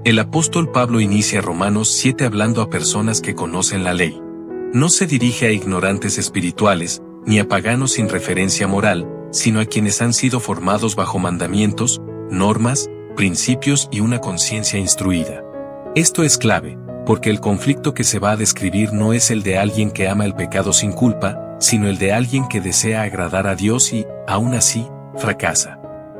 El apóstol Pablo inicia Romanos 7 hablando a personas que conocen la ley. No se dirige a ignorantes espirituales, ni a paganos sin referencia moral, sino a quienes han sido formados bajo mandamientos, normas, principios y una conciencia instruida. Esto es clave, porque el conflicto que se va a describir no es el de alguien que ama el pecado sin culpa, sino el de alguien que desea agradar a Dios y, aún así, fracasa.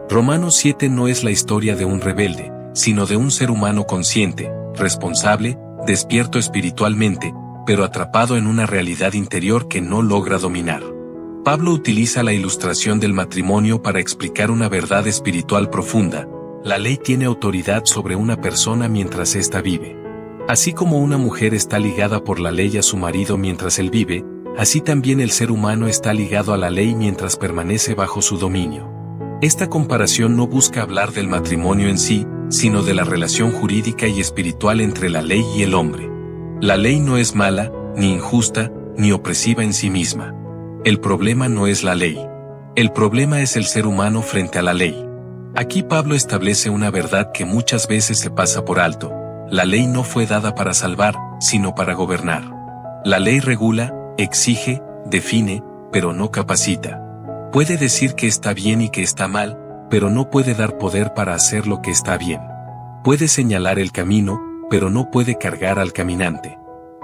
Romanos 7 no es la historia de un rebelde, sino de un ser humano consciente, responsable, despierto espiritualmente, pero atrapado en una realidad interior que no logra dominar. Pablo utiliza la ilustración del matrimonio para explicar una verdad espiritual profunda. La ley tiene autoridad sobre una persona mientras ésta vive. Así como una mujer está ligada por la ley a su marido mientras él vive, así también el ser humano está ligado a la ley mientras permanece bajo su dominio. Esta comparación no busca hablar del matrimonio en sí, sino de la relación jurídica y espiritual entre la ley y el hombre. La ley no es mala, ni injusta, ni opresiva en sí misma. El problema no es la ley. El problema es el ser humano frente a la ley. Aquí Pablo establece una verdad que muchas veces se pasa por alto. La ley no fue dada para salvar, sino para gobernar. La ley regula, exige, define, pero no capacita. Puede decir que está bien y que está mal, pero no puede dar poder para hacer lo que está bien. Puede señalar el camino, pero no puede cargar al caminante.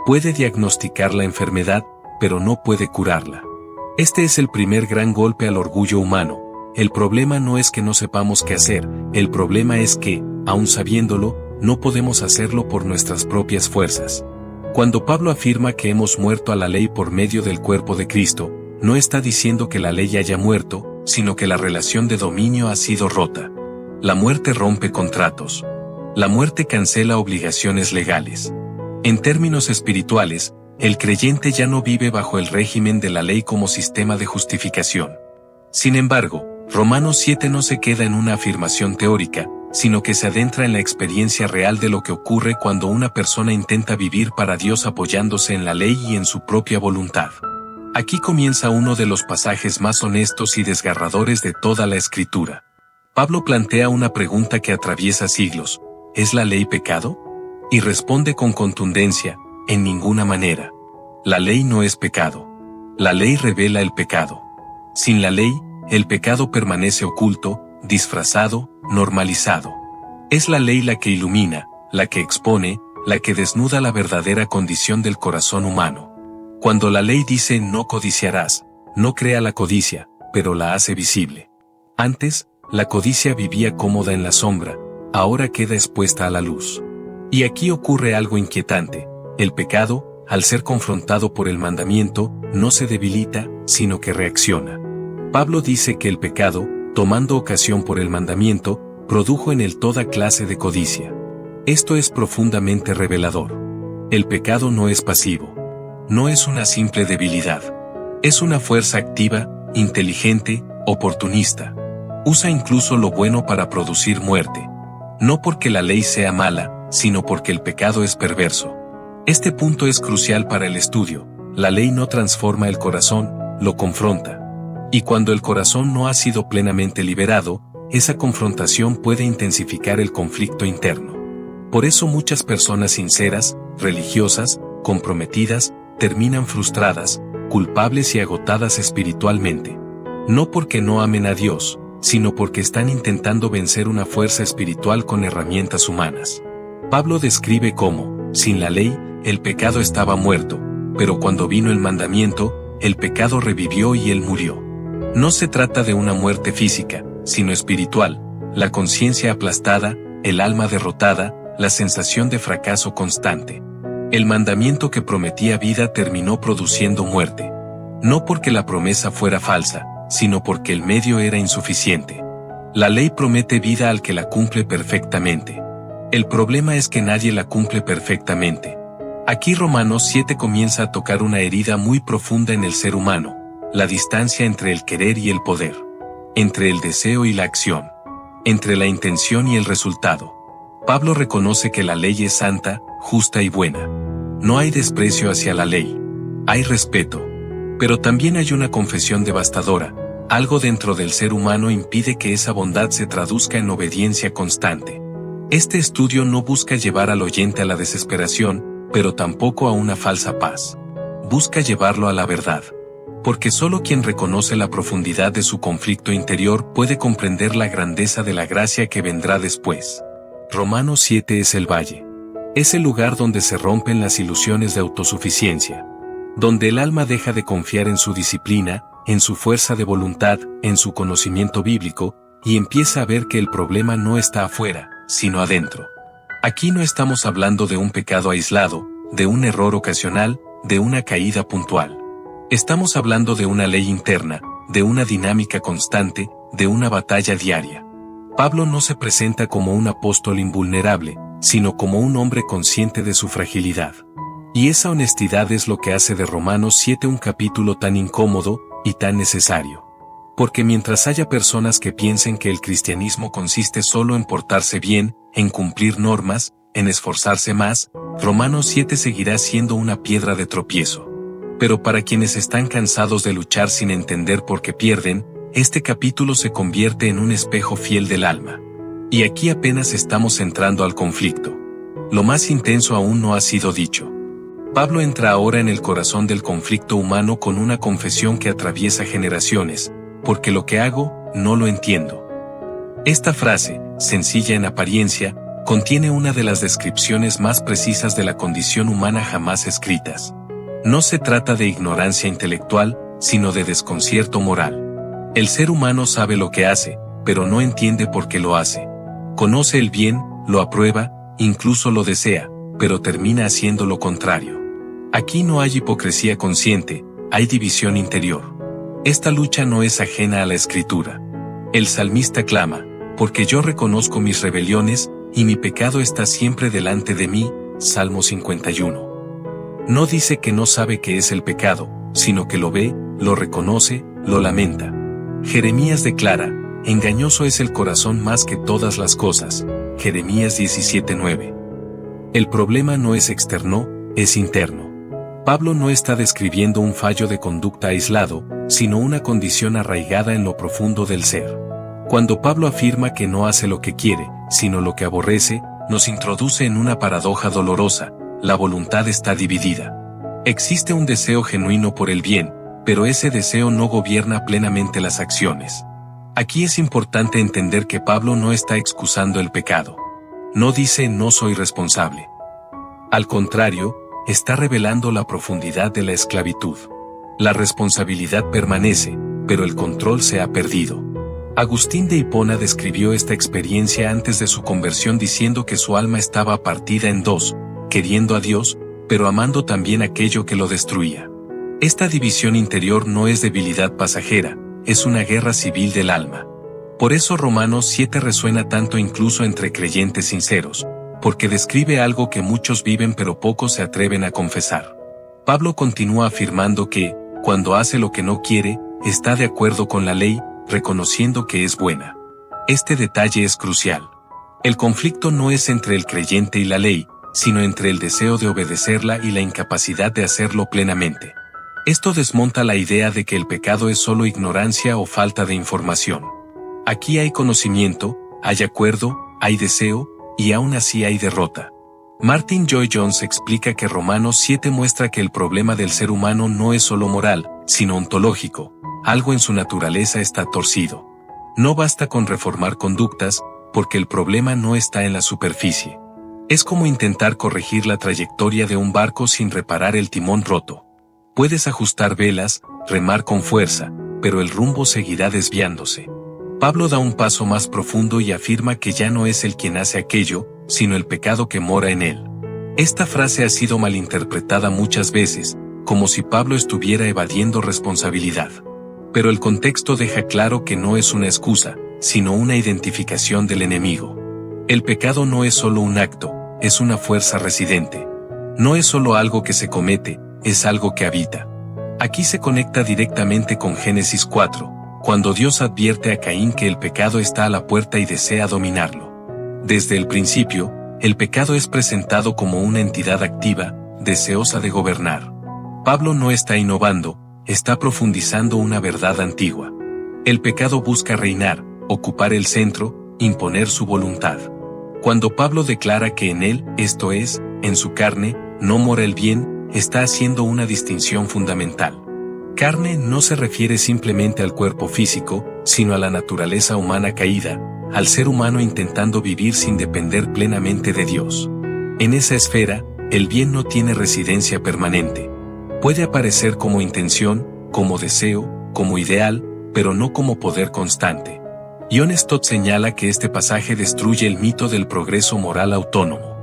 Puede diagnosticar la enfermedad, pero no puede curarla. Este es el primer gran golpe al orgullo humano. El problema no es que no sepamos qué hacer, el problema es que, aun sabiéndolo, no podemos hacerlo por nuestras propias fuerzas. Cuando Pablo afirma que hemos muerto a la ley por medio del cuerpo de Cristo, no está diciendo que la ley haya muerto, sino que la relación de dominio ha sido rota. La muerte rompe contratos. La muerte cancela obligaciones legales. En términos espirituales, el creyente ya no vive bajo el régimen de la ley como sistema de justificación. Sin embargo, Romanos 7 no se queda en una afirmación teórica, sino que se adentra en la experiencia real de lo que ocurre cuando una persona intenta vivir para Dios apoyándose en la ley y en su propia voluntad. Aquí comienza uno de los pasajes más honestos y desgarradores de toda la Escritura. Pablo plantea una pregunta que atraviesa siglos: ¿es la ley pecado? Y responde con contundencia: en ninguna manera. La ley no es pecado. La ley revela el pecado. Sin la ley, el pecado permanece oculto, disfrazado, normalizado. Es la ley la que ilumina, la que expone, la que desnuda la verdadera condición del corazón humano. Cuando la ley dice no codiciarás, no crea la codicia, pero la hace visible. Antes, la codicia vivía cómoda en la sombra, ahora queda expuesta a la luz. Y aquí ocurre algo inquietante: el pecado, al ser confrontado por el mandamiento, no se debilita, sino que reacciona. Pablo dice que el pecado, tomando ocasión por el mandamiento, produjo en él toda clase de codicia. Esto es profundamente revelador. El pecado no es pasivo. No es una simple debilidad. Es una fuerza activa, inteligente, oportunista. Usa incluso lo bueno para producir muerte. No porque la ley sea mala, sino porque el pecado es perverso. Este punto es crucial para el estudio. La ley no transforma el corazón, lo confronta. Y cuando el corazón no ha sido plenamente liberado, esa confrontación puede intensificar el conflicto interno. Por eso muchas personas sinceras, religiosas, comprometidas, terminan frustradas, culpables y agotadas espiritualmente. No porque no amen a Dios, sino porque están intentando vencer una fuerza espiritual con herramientas humanas. Pablo describe cómo, sin la ley, el pecado estaba muerto, pero cuando vino el mandamiento, el pecado revivió y él murió. No se trata de una muerte física, sino espiritual: la conciencia aplastada, el alma derrotada, la sensación de fracaso constante. El mandamiento que prometía vida terminó produciendo muerte. No porque la promesa fuera falsa, sino porque el medio era insuficiente. La ley promete vida al que la cumple perfectamente. El problema es que nadie la cumple perfectamente. Aquí Romanos 7 comienza a tocar una herida muy profunda en el ser humano: la distancia entre el querer y el poder, entre el deseo y la acción, entre la intención y el resultado. Pablo reconoce que la ley es santa, justa y buena. No hay desprecio hacia la ley. Hay respeto. Pero también hay una confesión devastadora: algo dentro del ser humano impide que esa bondad se traduzca en obediencia constante. Este estudio no busca llevar al oyente a la desesperación, pero tampoco a una falsa paz. Busca llevarlo a la verdad. Porque solo quien reconoce la profundidad de su conflicto interior puede comprender la grandeza de la gracia que vendrá después. Romanos 7 es el valle. Es el lugar donde se rompen las ilusiones de autosuficiencia. Donde el alma deja de confiar en su disciplina, en su fuerza de voluntad, en su conocimiento bíblico, y empieza a ver que el problema no está afuera, sino adentro. Aquí no estamos hablando de un pecado aislado, de un error ocasional, de una caída puntual. Estamos hablando de una ley interna, de una dinámica constante, de una batalla diaria. Pablo no se presenta como un apóstol invulnerable, sino como un hombre consciente de su fragilidad. Y esa honestidad es lo que hace de Romanos 7 un capítulo tan incómodo y tan necesario. Porque mientras haya personas que piensen que el cristianismo consiste solo en portarse bien, en cumplir normas, en esforzarse más, Romanos 7 seguirá siendo una piedra de tropiezo. Pero para quienes están cansados de luchar sin entender por qué pierden, este capítulo se convierte en un espejo fiel del alma. Y aquí apenas estamos entrando al conflicto. Lo más intenso aún no ha sido dicho. Pablo entra ahora en el corazón del conflicto humano con una confesión que atraviesa generaciones, porque lo que hago, no lo entiendo. Esta frase, sencilla en apariencia, contiene una de las descripciones más precisas de la condición humana jamás escritas. No se trata de ignorancia intelectual, sino de desconcierto moral. El ser humano sabe lo que hace, pero no entiende por qué lo hace. Conoce el bien, lo aprueba, incluso lo desea, pero termina haciendo lo contrario. Aquí no hay hipocresía consciente, hay división interior. Esta lucha no es ajena a la Escritura. El salmista clama, porque yo reconozco mis rebeliones, y mi pecado está siempre delante de mí, Salmo 51. No dice que no sabe qué es el pecado, sino que lo ve, lo reconoce, lo lamenta. Jeremías declara, engañoso es el corazón más que todas las cosas, Jeremías 17:9. El problema no es externo, es interno. Pablo no está describiendo un fallo de conducta aislado, sino una condición arraigada en lo profundo del ser. Cuando Pablo afirma que no hace lo que quiere, sino lo que aborrece, nos introduce en una paradoja dolorosa. La voluntad está dividida. Existe un deseo genuino por el bien, pero ese deseo no gobierna plenamente las acciones. Aquí es importante entender que Pablo no está excusando el pecado. No dice no soy responsable. Al contrario, está revelando la profundidad de la esclavitud. La responsabilidad permanece, pero el control se ha perdido. Agustín de Hipona describió esta experiencia antes de su conversión diciendo que su alma estaba partida en dos, queriendo a Dios, pero amando también aquello que lo destruía. Esta división interior no es debilidad pasajera, es una guerra civil del alma. Por eso Romanos 7 resuena tanto incluso entre creyentes sinceros, porque describe algo que muchos viven pero pocos se atreven a confesar. Pablo continúa afirmando que, cuando hace lo que no quiere, está de acuerdo con la ley, reconociendo que es buena. Este detalle es crucial. El conflicto no es entre el creyente y la ley, sino entre el deseo de obedecerla y la incapacidad de hacerlo plenamente. Esto desmonta la idea de que el pecado es solo ignorancia o falta de información. Aquí hay conocimiento, hay acuerdo, hay deseo, y aún así hay derrota. Martin Lloyd-Jones explica que Romanos 7 muestra que el problema del ser humano no es solo moral, sino ontológico. Algo en su naturaleza está torcido. No basta con reformar conductas, porque el problema no está en la superficie. Es como intentar corregir la trayectoria de un barco sin reparar el timón roto. Puedes ajustar velas, remar con fuerza, pero el rumbo seguirá desviándose. Pablo da un paso más profundo y afirma que ya no es él quien hace aquello, sino el pecado que mora en él. Esta frase ha sido malinterpretada muchas veces, como si Pablo estuviera evadiendo responsabilidad. Pero el contexto deja claro que no es una excusa, sino una identificación del enemigo. El pecado no es solo un acto, es una fuerza residente. No es solo algo que se comete, es algo que habita. Aquí se conecta directamente con Génesis 4, cuando Dios advierte a Caín que el pecado está a la puerta y desea dominarlo. Desde el principio, el pecado es presentado como una entidad activa, deseosa de gobernar. Pablo no está innovando, está profundizando una verdad antigua. El pecado busca reinar, ocupar el centro, imponer su voluntad. Cuando Pablo declara que en él, esto es, en su carne, no mora el bien, está haciendo una distinción fundamental. Carne no se refiere simplemente al cuerpo físico, sino a la naturaleza humana caída, al ser humano intentando vivir sin depender plenamente de Dios. En esa esfera, el bien no tiene residencia permanente. Puede aparecer como intención, como deseo, como ideal, pero no como poder constante. John Stott señala que este pasaje destruye el mito del progreso moral autónomo.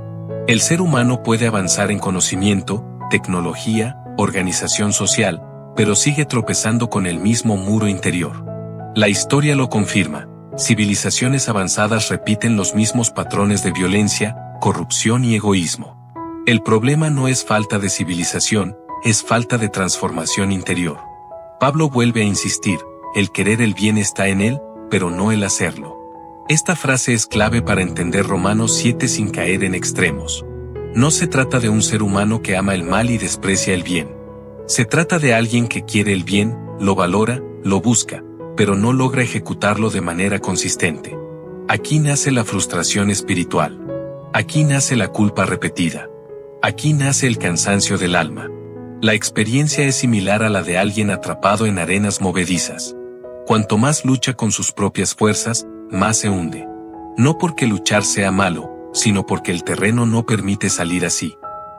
El ser humano puede avanzar en conocimiento, tecnología, organización social, pero sigue tropezando con el mismo muro interior. La historia lo confirma. Civilizaciones avanzadas repiten los mismos patrones de violencia, corrupción y egoísmo. El problema no es falta de civilización, es falta de transformación interior. Pablo vuelve a insistir, el querer el bien está en él, pero no el hacerlo. Esta frase es clave para entender Romanos 7 sin caer en extremos. No se trata de un ser humano que ama el mal y desprecia el bien. Se trata de alguien que quiere el bien, lo valora, lo busca, pero no logra ejecutarlo de manera consistente. Aquí nace la frustración espiritual. Aquí nace la culpa repetida. Aquí nace el cansancio del alma. La experiencia es similar a la de alguien atrapado en arenas movedizas. Cuanto más lucha con sus propias fuerzas, más se hunde. No porque luchar sea malo, sino porque el terreno no permite salir así.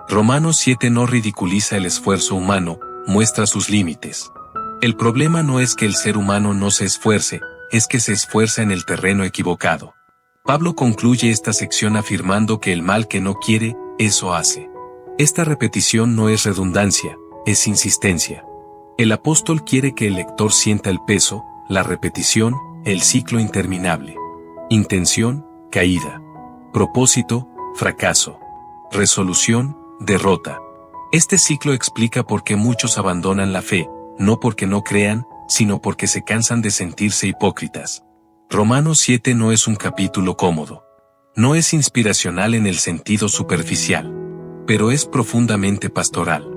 Romanos 7 no ridiculiza el esfuerzo humano, muestra sus límites. El problema no es que el ser humano no se esfuerce, es que se esfuerza en el terreno equivocado. Pablo concluye esta sección afirmando que el mal que no quiere, eso hace. Esta repetición no es redundancia, es insistencia. El apóstol quiere que el lector sienta el peso, la repetición, el ciclo interminable. Intención, caída. Propósito, fracaso. Resolución, derrota. Este ciclo explica por qué muchos abandonan la fe, no porque no crean, sino porque se cansan de sentirse hipócritas. Romanos 7 no es un capítulo cómodo. No es inspiracional en el sentido superficial. Pero es profundamente pastoral.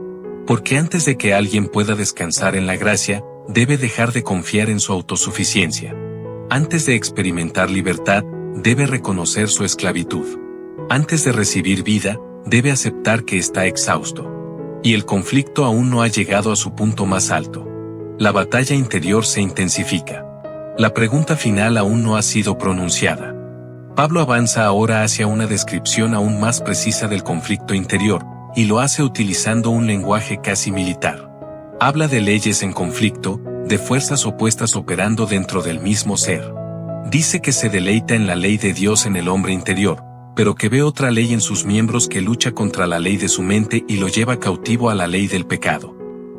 Porque antes de que alguien pueda descansar en la gracia, debe dejar de confiar en su autosuficiencia. Antes de experimentar libertad, debe reconocer su esclavitud. Antes de recibir vida, debe aceptar que está exhausto. Y el conflicto aún no ha llegado a su punto más alto. La batalla interior se intensifica. La pregunta final aún no ha sido pronunciada. Pablo avanza ahora hacia una descripción aún más precisa del conflicto interior, y lo hace utilizando un lenguaje casi militar. Habla de leyes en conflicto, de fuerzas opuestas operando dentro del mismo ser. Dice que se deleita en la ley de Dios en el hombre interior, pero que ve otra ley en sus miembros que lucha contra la ley de su mente y lo lleva cautivo a la ley del pecado.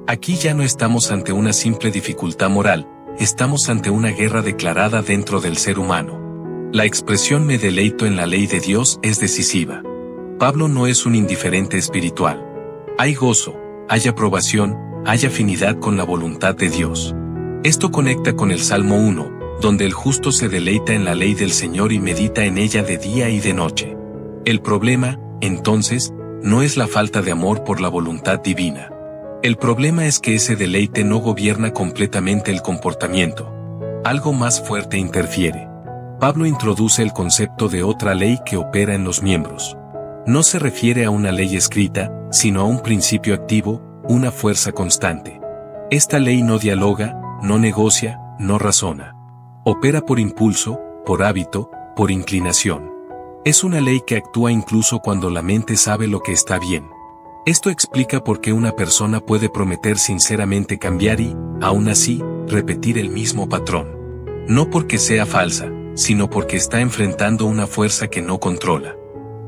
Aquí ya no estamos ante una simple dificultad moral, estamos ante una guerra declarada dentro del ser humano. La expresión me deleito en la ley de Dios es decisiva. Pablo no es un indiferente espiritual. Hay gozo, hay aprobación, hay afinidad con la voluntad de Dios. Esto conecta con el Salmo 1, donde el justo se deleita en la ley del Señor y medita en ella de día y de noche. El problema, entonces, no es la falta de amor por la voluntad divina. El problema es que ese deleite no gobierna completamente el comportamiento. Algo más fuerte interfiere. Pablo introduce el concepto de otra ley que opera en los miembros. No se refiere a una ley escrita, sino a un principio activo, una fuerza constante. Esta ley no dialoga, no negocia, no razona. Opera por impulso, por hábito, por inclinación. Es una ley que actúa incluso cuando la mente sabe lo que está bien. Esto explica por qué una persona puede prometer sinceramente cambiar y, aún así, repetir el mismo patrón. No porque sea falsa, sino porque está enfrentando una fuerza que no controla.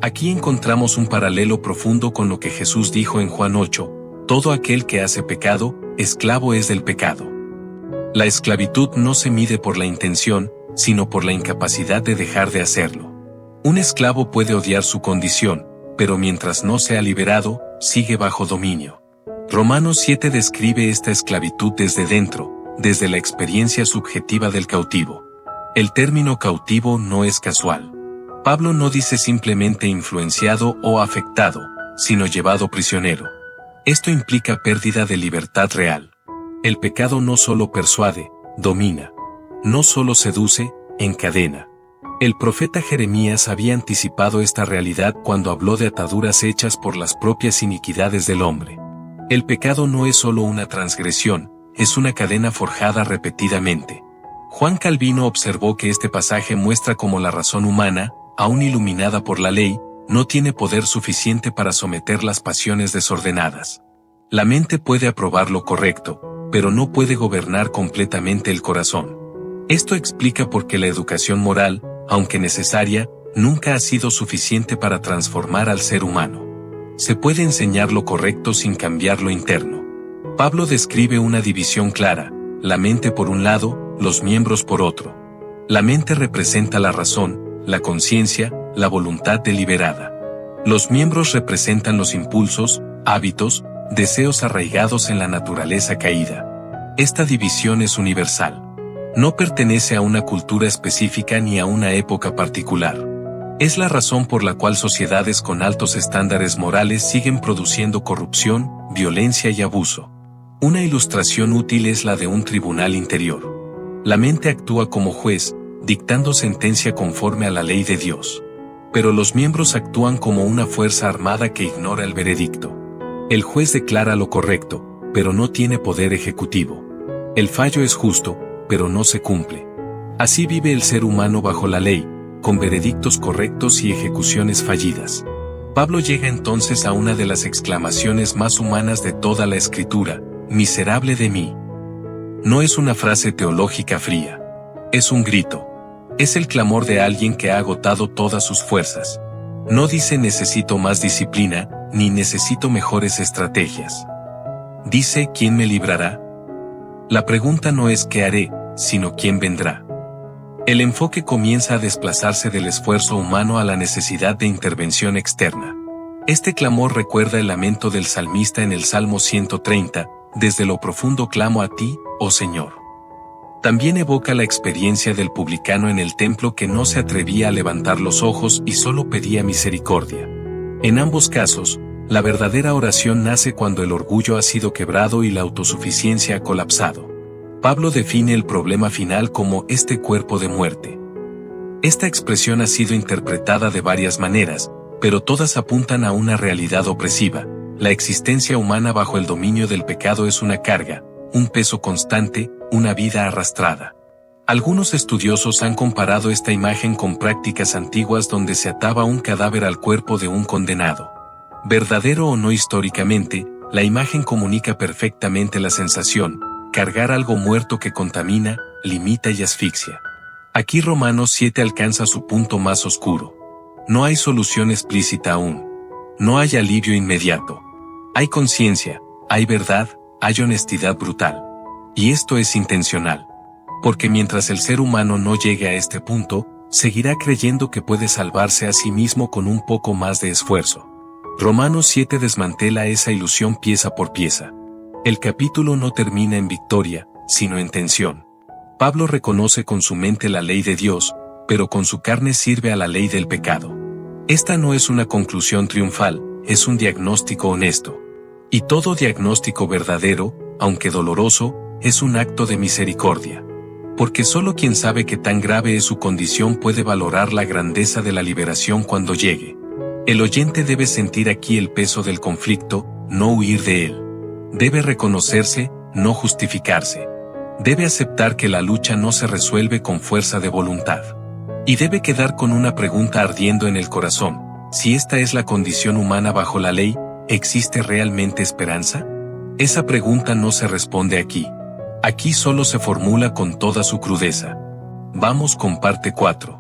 Aquí encontramos un paralelo profundo con lo que Jesús dijo en Juan 8, todo aquel que hace pecado, esclavo es del pecado. La esclavitud no se mide por la intención, sino por la incapacidad de dejar de hacerlo. Un esclavo puede odiar su condición, pero mientras no sea liberado, sigue bajo dominio. Romanos 7 describe esta esclavitud desde dentro, desde la experiencia subjetiva del cautivo. El término cautivo no es casual. Pablo no dice simplemente influenciado o afectado, sino llevado prisionero. Esto implica pérdida de libertad real. El pecado no solo persuade, domina. No solo seduce, encadena. El profeta Jeremías había anticipado esta realidad cuando habló de ataduras hechas por las propias iniquidades del hombre. El pecado no es solo una transgresión, es una cadena forjada repetidamente. Juan Calvino observó que este pasaje muestra cómo la razón humana, aún iluminada por la ley, no tiene poder suficiente para someter las pasiones desordenadas. La mente puede aprobar lo correcto, pero no puede gobernar completamente el corazón. Esto explica por qué la educación moral, aunque necesaria, nunca ha sido suficiente para transformar al ser humano. Se puede enseñar lo correcto sin cambiar lo interno. Pablo describe una división clara, la mente por un lado, los miembros por otro. La mente representa la razón, la conciencia, la voluntad deliberada. Los miembros representan los impulsos, hábitos, deseos arraigados en la naturaleza caída. Esta división es universal. No pertenece a una cultura específica ni a una época particular. Es la razón por la cual sociedades con altos estándares morales siguen produciendo corrupción, violencia y abuso. Una ilustración útil es la de un tribunal interior. La mente actúa como juez, dictando sentencia conforme a la ley de Dios. Pero los miembros actúan como una fuerza armada que ignora el veredicto. El juez declara lo correcto, pero no tiene poder ejecutivo. El fallo es justo, pero no se cumple. Así vive el ser humano bajo la ley, con veredictos correctos y ejecuciones fallidas. Pablo llega entonces a una de las exclamaciones más humanas de toda la Escritura: miserable de mí. No es una frase teológica fría. Es un grito. Es el clamor de alguien que ha agotado todas sus fuerzas. No dice necesito más disciplina, ni necesito mejores estrategias. Dice ¿quién me librará? La pregunta no es ¿qué haré?, sino ¿quién vendrá? El enfoque comienza a desplazarse del esfuerzo humano a la necesidad de intervención externa. Este clamor recuerda el lamento del salmista en el Salmo 130, desde lo profundo clamo a ti, oh Señor. También evoca la experiencia del publicano en el templo que no se atrevía a levantar los ojos y solo pedía misericordia. En ambos casos, la verdadera oración nace cuando el orgullo ha sido quebrado y la autosuficiencia ha colapsado. Pablo define el problema final como este cuerpo de muerte. Esta expresión ha sido interpretada de varias maneras, pero todas apuntan a una realidad opresiva. La existencia humana bajo el dominio del pecado es una carga, un peso constante, una vida arrastrada. Algunos estudiosos han comparado esta imagen con prácticas antiguas donde se ataba un cadáver al cuerpo de un condenado. Verdadero o no históricamente, la imagen comunica perfectamente la sensación: cargar algo muerto que contamina, limita y asfixia. Aquí Romanos 7 alcanza su punto más oscuro. No hay solución explícita aún. No hay alivio inmediato. Hay conciencia, hay verdad, hay honestidad brutal. Y esto es intencional. Porque mientras el ser humano no llegue a este punto, seguirá creyendo que puede salvarse a sí mismo con un poco más de esfuerzo. Romanos 7 desmantela esa ilusión pieza por pieza. El capítulo no termina en victoria, sino en tensión. Pablo reconoce con su mente la ley de Dios, pero con su carne sirve a la ley del pecado. Esta no es una conclusión triunfal, es un diagnóstico honesto. Y todo diagnóstico verdadero, aunque doloroso, es un acto de misericordia. Porque solo quien sabe que tan grave es su condición puede valorar la grandeza de la liberación cuando llegue. El oyente debe sentir aquí el peso del conflicto, no huir de él. Debe reconocerse, no justificarse. Debe aceptar que la lucha no se resuelve con fuerza de voluntad. Y debe quedar con una pregunta ardiendo en el corazón: si esta es la condición humana bajo la ley, ¿existe realmente esperanza? Esa pregunta no se responde aquí. Aquí solo se formula con toda su crudeza. Vamos con parte 4.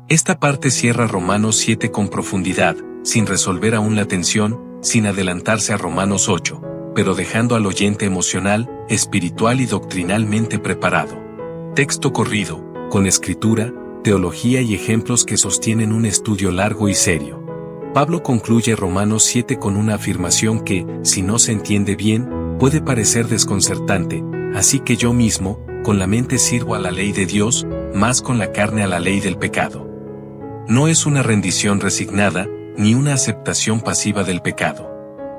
Esta parte cierra Romanos 7 con profundidad, sin resolver aún la tensión, sin adelantarse a Romanos 8. Pero dejando al oyente emocional, espiritual y doctrinalmente preparado. Texto corrido, con escritura, teología y ejemplos que sostienen un estudio largo y serio. Pablo concluye Romanos 7 con una afirmación que, si no se entiende bien, puede parecer desconcertante: así que yo mismo, con la mente sirvo a la ley de Dios, más con la carne a la ley del pecado. No es una rendición resignada, ni una aceptación pasiva del pecado.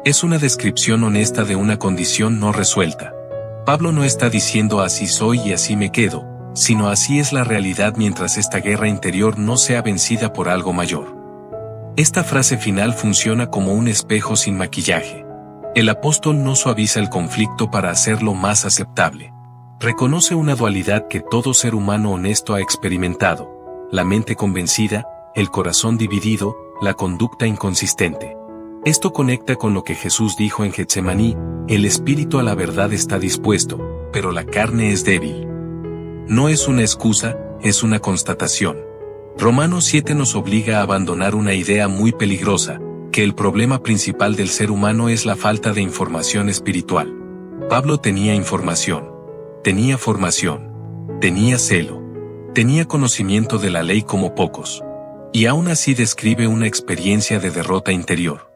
Es una descripción honesta de una condición no resuelta. Pablo no está diciendo así soy y así me quedo, sino así es la realidad mientras esta guerra interior no sea vencida por algo mayor. Esta frase final funciona como un espejo sin maquillaje. El apóstol no suaviza el conflicto para hacerlo más aceptable. Reconoce una dualidad que todo ser humano honesto ha experimentado: la mente convencida, el corazón dividido, la conducta inconsistente. Esto conecta con lo que Jesús dijo en Getsemaní: el espíritu a la verdad está dispuesto, pero la carne es débil. No es una excusa, es una constatación. Romanos 7 nos obliga a abandonar una idea muy peligrosa, que el problema principal del ser humano es la falta de información espiritual. Pablo tenía información, tenía formación, tenía celo, tenía conocimiento de la ley como pocos. Y aún así describe una experiencia de derrota interior.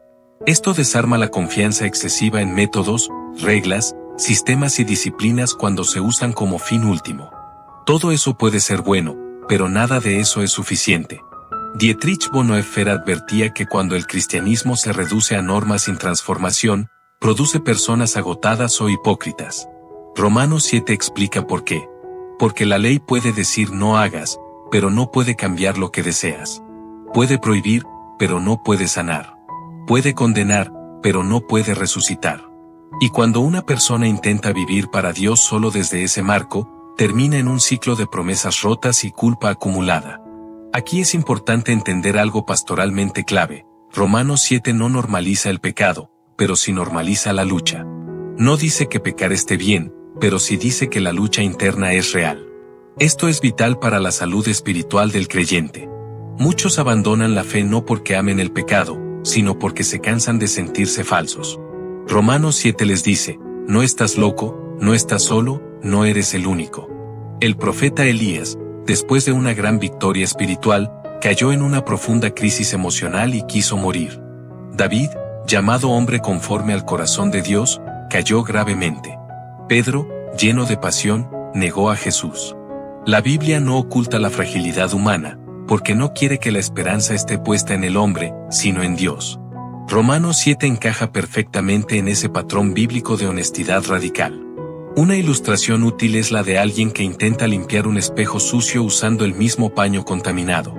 Esto desarma la confianza excesiva en métodos, reglas, sistemas y disciplinas cuando se usan como fin último. Todo eso puede ser bueno, pero nada de eso es suficiente. Dietrich Bonhoeffer advertía que cuando el cristianismo se reduce a normas sin transformación, produce personas agotadas o hipócritas. Romanos 7 explica por qué. Porque la ley puede decir no hagas, pero no puede cambiar lo que deseas. Puede prohibir, pero no puede sanar. Puede condenar, pero no puede resucitar. Y cuando una persona intenta vivir para Dios solo desde ese marco, termina en un ciclo de promesas rotas y culpa acumulada. Aquí es importante entender algo pastoralmente clave. Romanos 7 no normaliza el pecado, pero sí normaliza la lucha. No dice que pecar esté bien, pero sí dice que la lucha interna es real. Esto es vital para la salud espiritual del creyente. Muchos abandonan la fe no porque amen el pecado, sino porque se cansan de sentirse falsos. Romanos 7 les dice: no estás loco, no estás solo, no eres el único. El profeta Elías, después de una gran victoria espiritual, cayó en una profunda crisis emocional y quiso morir. David, llamado hombre conforme al corazón de Dios, cayó gravemente. Pedro, lleno de pasión, negó a Jesús. La Biblia no oculta la fragilidad humana, porque no quiere que la esperanza esté puesta en el hombre, sino en Dios. Romanos 7 encaja perfectamente en ese patrón bíblico de honestidad radical. Una ilustración útil es la de alguien que intenta limpiar un espejo sucio usando el mismo paño contaminado.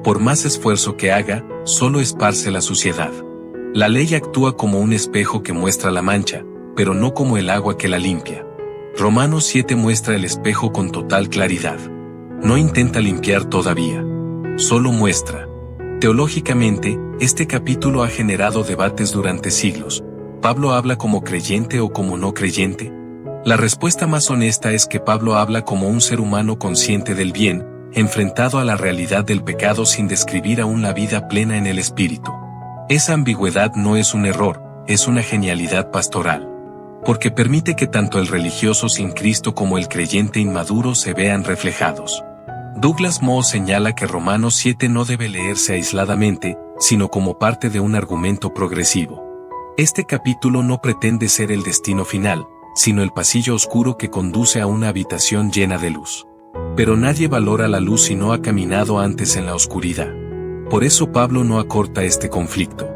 Por más esfuerzo que haga, solo esparce la suciedad. La ley actúa como un espejo que muestra la mancha, pero no como el agua que la limpia. Romanos 7 muestra el espejo con total claridad. No intenta limpiar todavía. Solo muestra. Teológicamente, este capítulo ha generado debates durante siglos. ¿Pablo habla como creyente o como no creyente? La respuesta más honesta es que Pablo habla como un ser humano consciente del bien, enfrentado a la realidad del pecado sin describir aún la vida plena en el espíritu. Esa ambigüedad no es un error, es una genialidad pastoral. Porque permite que tanto el religioso sin Cristo como el creyente inmaduro se vean reflejados. Douglas Moo señala que Romanos 7 no debe leerse aisladamente, sino como parte de un argumento progresivo. Este capítulo no pretende ser el destino final, sino el pasillo oscuro que conduce a una habitación llena de luz. Pero nadie valora la luz si no ha caminado antes en la oscuridad. Por eso Pablo no acorta este conflicto.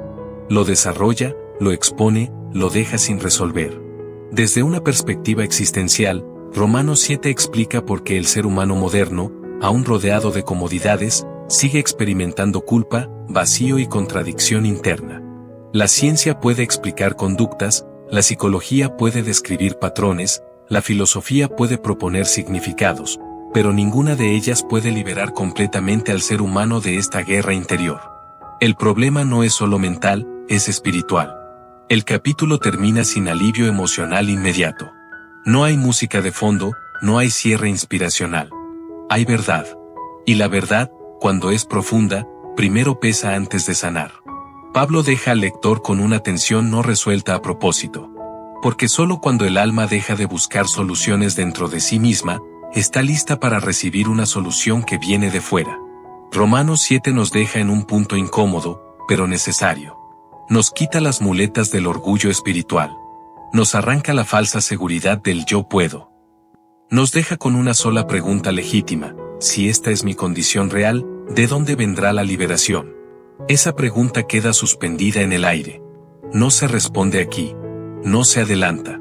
Lo desarrolla, lo expone, lo deja sin resolver. Desde una perspectiva existencial, Romanos 7 explica por qué el ser humano moderno, aún rodeado de comodidades, sigue experimentando culpa, vacío y contradicción interna. La ciencia puede explicar conductas, la psicología puede describir patrones, la filosofía puede proponer significados, pero ninguna de ellas puede liberar completamente al ser humano de esta guerra interior. El problema no es solo mental, es espiritual. El capítulo termina sin alivio emocional inmediato. No hay música de fondo, no hay cierre inspiracional. Hay verdad. Y la verdad, cuando es profunda, primero pesa antes de sanar. Pablo deja al lector con una tensión no resuelta a propósito. Porque solo cuando el alma deja de buscar soluciones dentro de sí misma, está lista para recibir una solución que viene de fuera. Romanos 7 nos deja en un punto incómodo, pero necesario. Nos quita las muletas del orgullo espiritual. Nos arranca la falsa seguridad del yo puedo. Nos deja con una sola pregunta legítima: si esta es mi condición real, ¿de dónde vendrá la liberación? Esa pregunta queda suspendida en el aire. No se responde aquí. No se adelanta.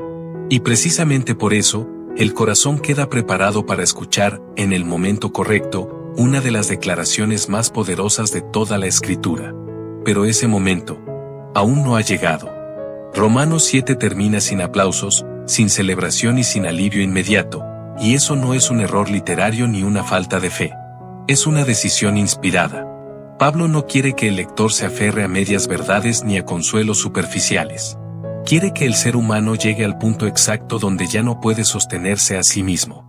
Y precisamente por eso, el corazón queda preparado para escuchar, en el momento correcto, una de las declaraciones más poderosas de toda la Escritura. Pero ese momento aún no ha llegado. Romanos 7 termina sin aplausos, sin celebración y sin alivio inmediato, y eso no es un error literario ni una falta de fe. Es una decisión inspirada. Pablo no quiere que el lector se aferre a medias verdades ni a consuelos superficiales. Quiere que el ser humano llegue al punto exacto donde ya no puede sostenerse a sí mismo.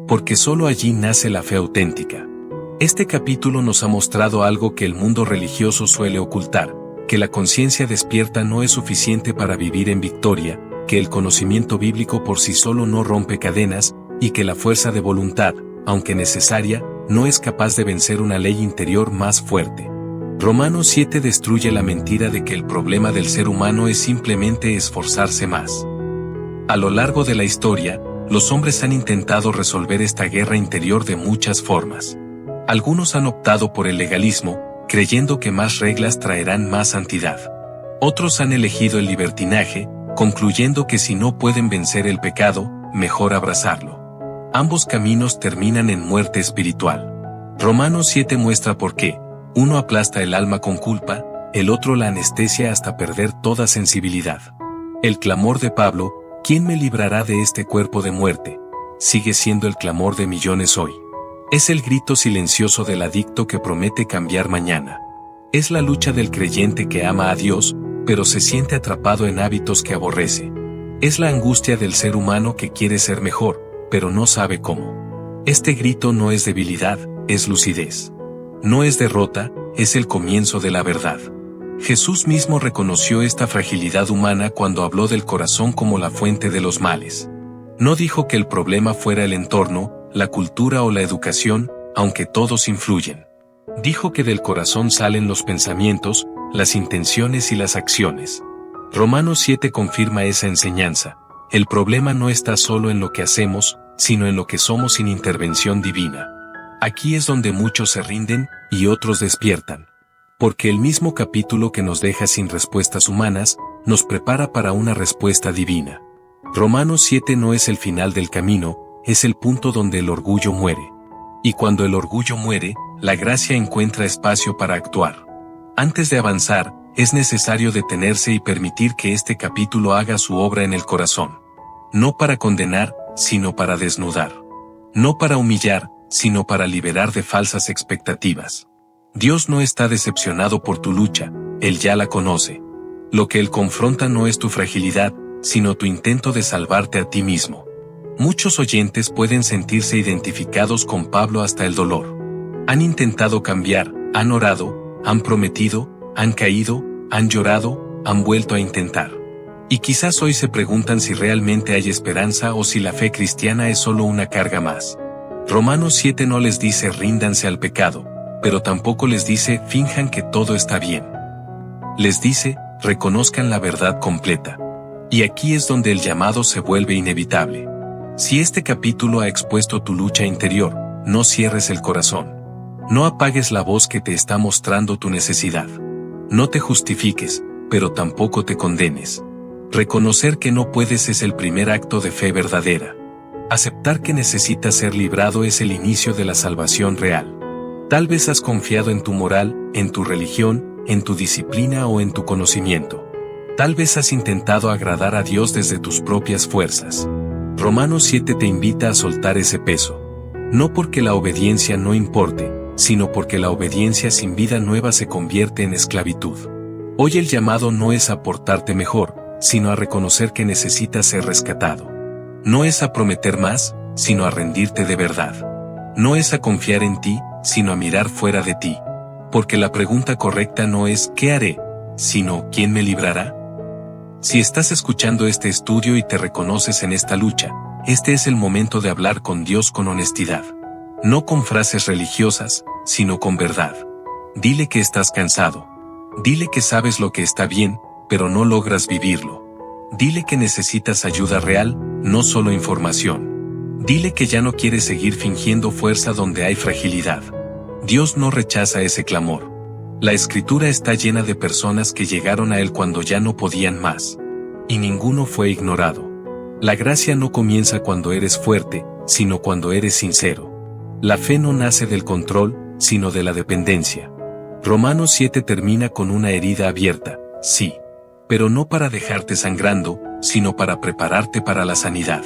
Porque solo allí nace la fe auténtica. Este capítulo nos ha mostrado algo que el mundo religioso suele ocultar, que la conciencia despierta no es suficiente para vivir en victoria, que el conocimiento bíblico por sí solo no rompe cadenas, y que la fuerza de voluntad, aunque necesaria, no es capaz de vencer una ley interior más fuerte. Romanos 7 destruye la mentira de que el problema del ser humano es simplemente esforzarse más. A lo largo de la historia, los hombres han intentado resolver esta guerra interior de muchas formas. Algunos han optado por el legalismo, creyendo que más reglas traerán más santidad. Otros han elegido el libertinaje, concluyendo que si no pueden vencer el pecado, mejor abrazarlo. Ambos caminos terminan en muerte espiritual. Romanos 7 muestra por qué. Uno aplasta el alma con culpa, el otro la anestesia hasta perder toda sensibilidad. El clamor de Pablo, ¿quién me librará de este cuerpo de muerte?, sigue siendo el clamor de millones hoy. Es el grito silencioso del adicto que promete cambiar mañana. Es la lucha del creyente que ama a Dios, pero se siente atrapado en hábitos que aborrece. Es la angustia del ser humano que quiere ser mejor, pero no sabe cómo. Este grito no es debilidad, es lucidez. No es derrota, es el comienzo de la verdad. Jesús mismo reconoció esta fragilidad humana cuando habló del corazón como la fuente de los males. No dijo que el problema fuera el entorno, la cultura o la educación, aunque todos influyen. Dijo que del corazón salen los pensamientos, las intenciones y las acciones. Romanos 7 confirma esa enseñanza. El problema no está solo en lo que hacemos, sino en lo que somos sin intervención divina. Aquí es donde muchos se rinden, y otros despiertan. Porque el mismo capítulo que nos deja sin respuestas humanas, nos prepara para una respuesta divina. Romanos 7 no es el final del camino, es el punto donde el orgullo muere. Y cuando el orgullo muere, la gracia encuentra espacio para actuar. Antes de avanzar, es necesario detenerse y permitir que este capítulo haga su obra en el corazón. No para condenar, sino para desnudar. No para humillar, sino para liberar de falsas expectativas. Dios no está decepcionado por tu lucha, Él ya la conoce. Lo que Él confronta no es tu fragilidad, sino tu intento de salvarte a ti mismo. Muchos oyentes pueden sentirse identificados con Pablo hasta el dolor. Han intentado cambiar, han orado, han prometido, han caído, han llorado, han vuelto a intentar. Y quizás hoy se preguntan si realmente hay esperanza o si la fe cristiana es solo una carga más. Romanos 7 no les dice ríndanse al pecado, pero tampoco les dice finjan que todo está bien. Les dice, reconozcan la verdad completa. Y aquí es donde el llamado se vuelve inevitable. Si este capítulo ha expuesto tu lucha interior, no cierres el corazón. No apagues la voz que te está mostrando tu necesidad. No te justifiques, pero tampoco te condenes. Reconocer que no puedes es el primer acto de fe verdadera. Aceptar que necesitas ser librado es el inicio de la salvación real. Tal vez has confiado en tu moral, en tu religión, en tu disciplina o en tu conocimiento. Tal vez has intentado agradar a Dios desde tus propias fuerzas. Romanos 7 te invita a soltar ese peso. No porque la obediencia no importe, sino porque la obediencia sin vida nueva se convierte en esclavitud. Hoy el llamado no es a portarte mejor, sino a reconocer que necesitas ser rescatado. No es a prometer más, sino a rendirte de verdad. No es a confiar en ti, sino a mirar fuera de ti. Porque la pregunta correcta no es ¿qué haré?, sino ¿quién me librará? Si estás escuchando este estudio y te reconoces en esta lucha, este es el momento de hablar con Dios con honestidad. No con frases religiosas, sino con verdad. Dile que estás cansado. Dile que sabes lo que está bien, pero no logras vivirlo. Dile que necesitas ayuda real, no solo información. Dile que ya no quieres seguir fingiendo fuerza donde hay fragilidad. Dios no rechaza ese clamor. La Escritura está llena de personas que llegaron a Él cuando ya no podían más. Y ninguno fue ignorado. La gracia no comienza cuando eres fuerte, sino cuando eres sincero. La fe no nace del control, sino de la dependencia. Romanos 7 termina con una herida abierta, sí. Pero no para dejarte sangrando, sino para prepararte para la sanidad.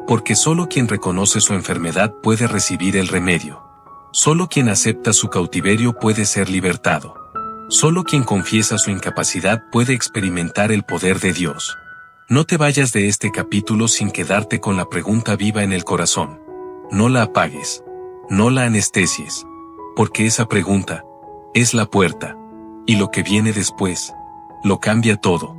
Porque solo quien reconoce su enfermedad puede recibir el remedio. Solo quien acepta su cautiverio puede ser libertado. Solo quien confiesa su incapacidad puede experimentar el poder de Dios. No te vayas de este capítulo sin quedarte con la pregunta viva en el corazón. No la apagues. No la anestesies. Porque esa pregunta es la puerta. Y lo que viene después lo cambia todo.